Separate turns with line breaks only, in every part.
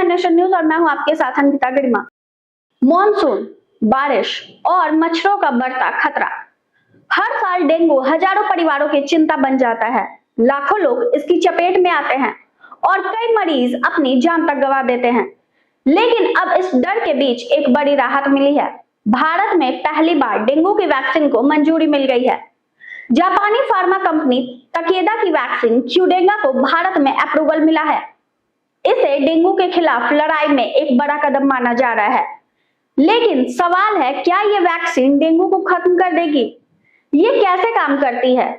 है nation news और मैं हूं आपके साथ अंकिता गरिमा। मॉनसून, बारिश और मच्छरों का बढ़ता खतरा। हर साल डेंगू हजारों परिवारों की चिंता बन जाता है। लाखों लोग इसकी चपेट में आते हैं और कई मरीज अपनी जान तक गंवा देते हैं। लेकिन अब इस डर के बीच एक बड़ी राहत मिली है। भारत में पहली बार डेंगू की वैक्सीन को मंजूरी मिल गई है। जापानी फार्मा कंपनी तकेदा की वैक्सीन क्यूडेंगा को भारत में अप्रूवल मिला है। इसे डेंगू के खिलाफ लड़ाई में एक बड़ा कदम माना जा रहा है। लेकिन सवाल है, क्या ये वैक्सीन डेंगू को खत्म कर देगी? ये कैसे काम करती है,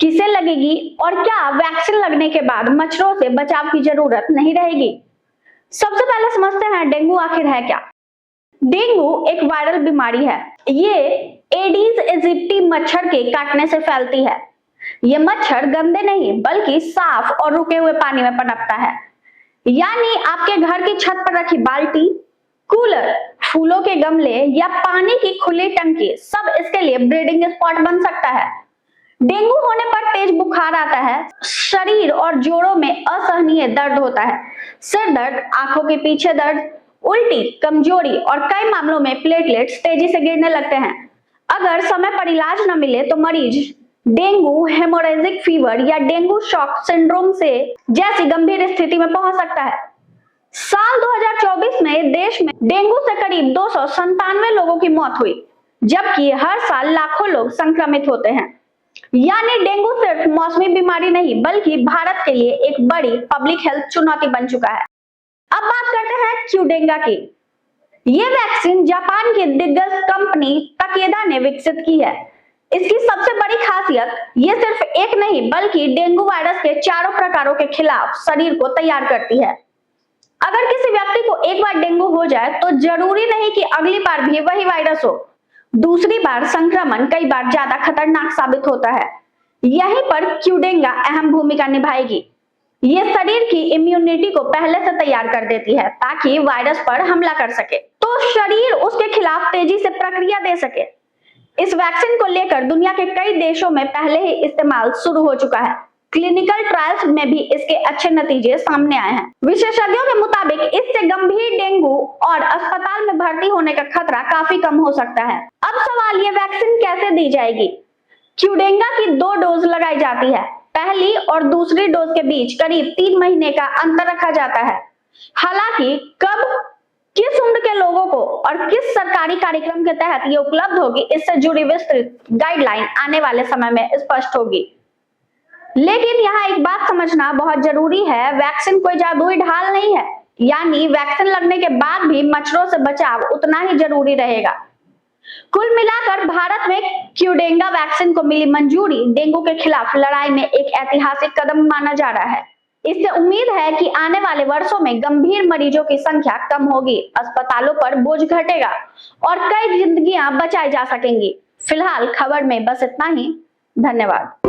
किसे लगेगी और क्या वैक्सीन लगने के बाद मच्छरों से बचाव की जरूरत नहीं रहेगी? सबसे पहले समझते हैं डेंगू आखिर है क्या। डेंगू एक वायरल बीमारी है। ये एडीज एजिप्टी मच्छर के काटने से फैलती है। ये मच्छर गंदे नहीं बल्कि साफ और रुके हुए पानी में पनपता है। यानी आपके घर की छत पर रखी बाल्टी, कूलर, फूलों के गमले या पानी की खुली टंकी सब इसके लिए ब्रीडिंग स्पॉट बन सकता है। डेंगू होने पर तेज बुखार आता है, शरीर और जोड़ों में असहनीय दर्द होता है, सिर दर्द, आंखों के पीछे दर्द, उल्टी, कमजोरी और कई मामलों में प्लेटलेट्स तेजी से गिरने लगते हैं। अगर समय पर इलाज न मिले तो मरीज डेंगू हेमोरेजिक फीवर या डेंगू शॉक सिंड्रोम से जैसी गंभीर स्थिति में पहुंच सकता है। साल 2024 में देश में डेंगू से करीब 297 लोगों की मौत हुई, जबकि हर साल लाखों लोग संक्रमित होते हैं। यानी डेंगू सिर्फ मौसमी बीमारी नहीं बल्कि भारत के लिए एक बड़ी पब्लिक हेल्थ चुनौती बन चुका है। अब बात करते हैं क्यूडेंगा की। ये वैक्सीन जापान की दिग्गज कंपनी तकेदा ने विकसित की है। इसकी सबसे बड़ी खासियत ये सिर्फ एक नहीं बल्कि डेंगू वायरस के चारों प्रकारों के खिलाफ शरीर को तैयार करती है। अगर किसी व्यक्ति को एक बार डेंगू हो जाए तो जरूरी नहीं कि अगली बार भी वही वायरस हो। दूसरी बार संक्रमण कई बार ज्यादा खतरनाक साबित होता है। यहीं पर क्यूडेंगा अहम भूमिका निभाएगी। ये शरीर की इम्यूनिटी को पहले से तैयार कर देती है ताकि वायरस पर हमला कर सके, तो शरीर उसके खिलाफ तेजी से प्रक्रिया दे सके। इस वैक्सीन को लेकर दुनिया के कई देशों में पहले ही इस्तेमाल शुरू हो चुका है। क्लिनिकल ट्रायल्स में भी इसके अच्छे नतीजे सामने आए हैं। विशेषज्ञों के मुताबिक इससे गंभीर डेंगू और अस्पताल में भर्ती होने का खतरा काफी कम हो सकता है। अब सवाल, ये वैक्सीन कैसे दी जाएगी? क्यूडेंगा की 2 डोज लगाई जाती है। पहली और दूसरी डोज के बीच करीब 3 महीने का अंतर रखा जाता है। हालांकि कब, किस उम्र के लोगों को और किस सरकारी कार्यक्रम के तहत ये उपलब्ध होगी, इससे जुड़ी विस्तृत गाइडलाइन आने वाले समय में स्पष्ट होगी। लेकिन यहाँ एक बात समझना बहुत जरूरी है, वैक्सीन कोई जादुई ढाल नहीं है। यानी वैक्सीन लगने के बाद भी मच्छरों से बचाव उतना ही जरूरी रहेगा। कुल मिलाकर भारत में क्यूडेंगा वैक्सीन को मिली मंजूरी डेंगू के खिलाफ लड़ाई में एक ऐतिहासिक कदम माना जा रहा है। इससे उम्मीद है कि आने वाले वर्षों में गंभीर मरीजों की संख्या कम होगी, अस्पतालों पर बोझ घटेगा और कई जिंदगियां बचाई जा सकेंगी। फिलहाल खबर में बस इतना ही। धन्यवाद।